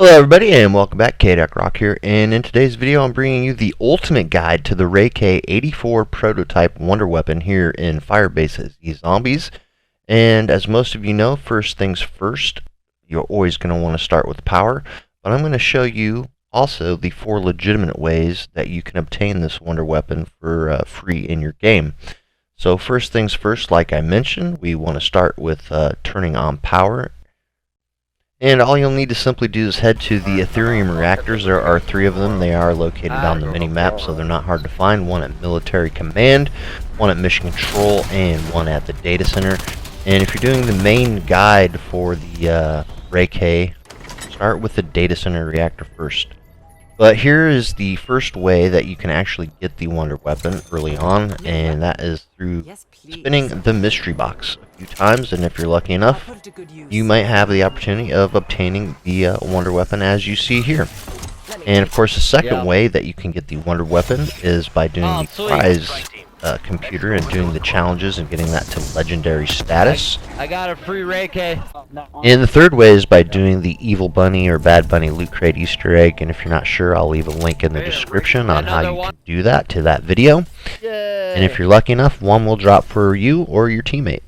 Hello everybody and welcome back. Kdocrock here, and in today's video I'm bringing you the ultimate guide to the RAI K-84 prototype wonder weapon here in FirebaseZ Zombies. And as most of you know, first things first, you're always going to want to start with power, but I'm going to show you also the 4 legitimate ways that you can obtain this wonder weapon for free in your game. So first things first, like I mentioned, we want to start with turning on power. And all you'll need to simply do is head to the Ethereum reactors. There are 3 of them. They are located on the mini-map, so they're not hard to find. One at Military Command, one at Mission Control, and one at the Data Center. And if you're doing the main guide for the RAI K, start with the Data Center reactor first. But here is the first way that you can actually get the wonder weapon early on, and that is through spinning the mystery box a few times. And if you're lucky enough, you might have the opportunity of obtaining the wonder weapon as you see here. And of course, the second way that you can get the wonder weapon is by doing the prize computer and doing the challenges and getting that to legendary status. I got a free RAI K. And the third way is by doing the Evil Bunny or Bad Bunny Loot Crate Easter egg. And if you're not sure, I'll leave a link in the description on how you can do that to that video. And if you're lucky enough, one will drop for you or your teammate.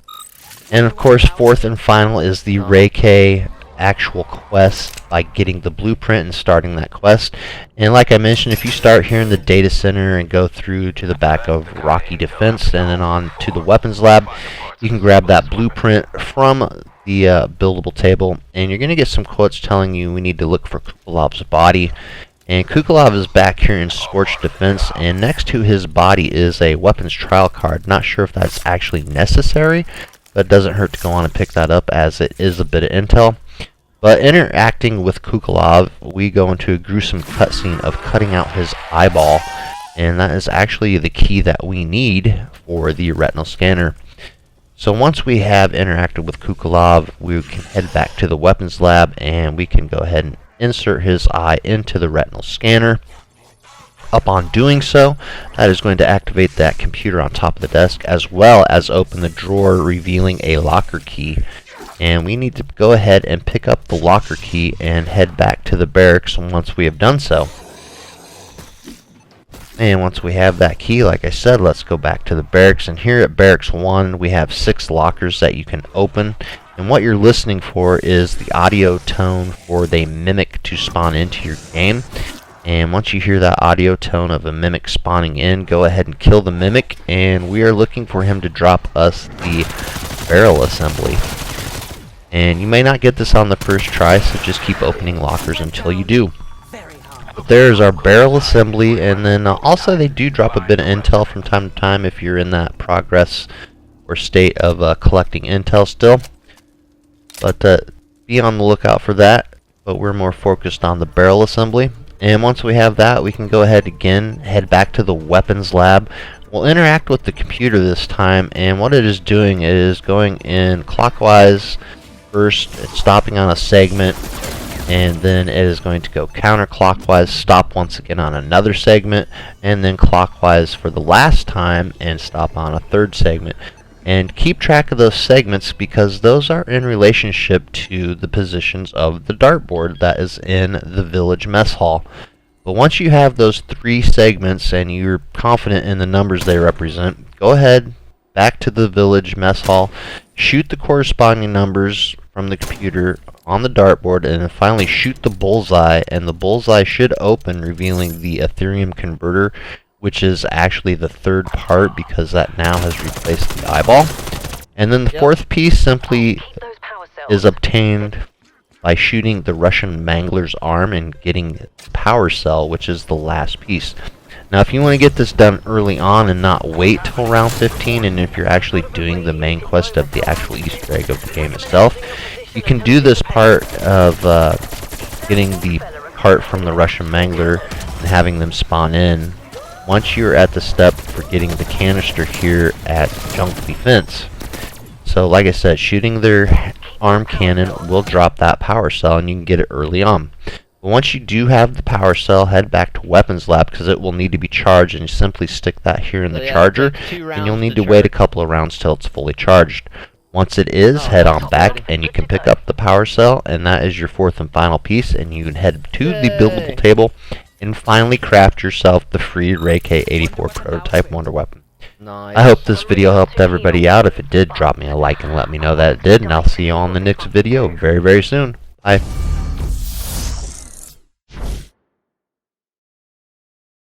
And of course, fourth and final is the RAI K actual quest by getting the blueprint and starting that quest. And like I mentioned, if you start here in the data center and go through to the back of Rocky Defense and then on to the weapons lab, you can grab that blueprint from the buildable table, and you're going to get some quotes telling you we need to look for Kukalov's body. And Kukalov is back here in Scorched Defense, and next to his body is a weapons trial card. Not sure if that's actually necessary, but it doesn't hurt to go on and pick that up as it is a bit of intel. But interacting with Kukalov, we go into a gruesome cutscene of cutting out his eyeball, and that is actually the key that we need for the retinal scanner. So once we have interacted with Kukalov, we can head back to the weapons lab and we can go ahead and insert his eye into the retinal scanner. Upon doing so, that is going to activate that computer on top of the desk, as well as open the drawer, revealing a locker key. And we need to go ahead and pick up the locker key and head back to the barracks once we have done so. And once we have that key, like I said, let's go back to the barracks. And here at Barracks 1, we have 6 lockers that you can open. And what you're listening for is the audio tone for the mimic to spawn into your game. And once you hear that audio tone of a mimic spawning in, go ahead and kill the mimic. And we are looking for him to drop us the barrel assembly. And you may not get this on the first try, so just keep opening lockers until you do. But there's our barrel assembly, and then also they do drop a bit of intel from time to time if you're in that progress or state of collecting intel still. But be on the lookout for that, but we're more focused on the barrel assembly. And once we have that, we can go ahead again, head back to the weapons lab. We'll interact with the computer this time, and what it is doing is going in clockwise. First, it's stopping on a segment, and then it is going to go counterclockwise, stop once again on another segment, and then clockwise for the last time and stop on a third segment. And keep track of those segments because those are in relationship to the positions of the dartboard that is in the village mess hall. But once you have those 3 segments and you're confident in the numbers they represent, go ahead back to the village mess hall, shoot the corresponding numbers from the computer on the dartboard, and then finally shoot the bullseye, and the bullseye should open, revealing the Ethereum converter, which is actually the 3rd part because that now has replaced the eyeball. And then the 4th piece simply is obtained by shooting the Russian Mangler's arm and getting the power cell, which is the last piece. Now if you want to get this done early on and not wait till round 15, and if you're actually doing the main quest of the actual Easter egg of the game itself, you can do this part of getting the part from the Russian Mangler and having them spawn in once you're at the step for getting the canister here at Junk Defense. So like I said, shooting their arm cannon will drop that power cell and you can get it early on. But once you do have the power cell, head back to weapons lab because it will need to be charged, and you simply stick that here in the charger, and you'll need to wait a couple of rounds till it's fully charged. Once it is, head on back and you can pick up the power cell, and that is your fourth and final piece, and you can head to the buildable table and finally craft yourself the free RAI K-84 prototype wonder weapon. I hope this video helped everybody out. If it did, drop me a like and let me know that it did, and I'll see you on the next video very, very soon. Bye.